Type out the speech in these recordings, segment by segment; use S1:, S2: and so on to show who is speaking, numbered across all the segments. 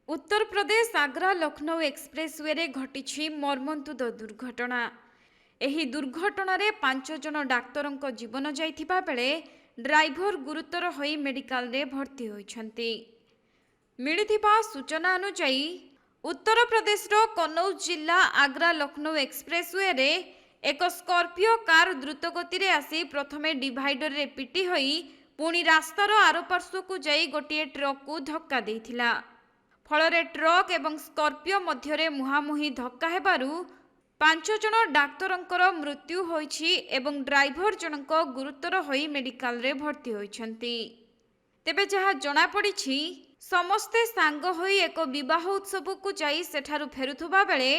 S1: Uttar Pradesh Agra Lucknow expressway रे घटी मर्मन्तुद दुर्घटना। एही दुर्घटन 5 जन डाक्तरंक जीवन जाइथिबा बेले ड्राइवर गुरुतर होई मेडिकल रे भर्ती होइछन्ति। मिलिथिबा सूचना अनुसार उत्तर प्रदेश रो कनौज जिला आग्रा लखनऊ एक्सप्रेसवे रे एक स्कॉर्पियो कार द्रुत गति रे आसी प्रथमे डिवाइडर रे पिटी होई पुणी रास्तार आर पार्श्व को जाई गोटे ट्रक को धक्का देइथिला। फलरे ट्रक एवं स्कॉर्पियो मध्यरे मुहामुही धक्का हेबारु 5 जन डाक्तरंकर मृत्यु होइछि एवं ड्राइवर जनक गुरुतर होई मेडिकल रे भर्ती होइछन्ति। तेबे जहा जणा पड़िछि समस्ते सांग होई एक विवाह उत्सव को जाई सेठारु फेरुथबा बेले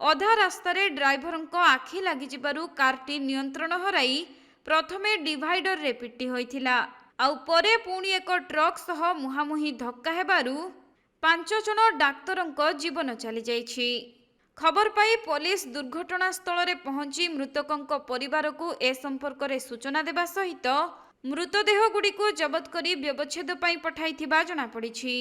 S1: अधा रास्ता रे ड्राइवरंक आखि लागि जिबारु कारटी नियंत्रण हराई प्रथमे डिवाइडर रे पिटी होइथिला आउ परे पुणी एक ट्रक सह मुहामुही धक्का हेबारु 5 जन डाक्तरंक जीवन चली जाइछि। खबर पाई पुलिस दुर्घटना स्थल रे पहुंची मृतकंक परिवार को ए संपर्क रे सूचना देबा सहित मृतदेह गुडी को जबत करी व्यवच्छेद पाई पठाइथिबा जणा पड़िछि।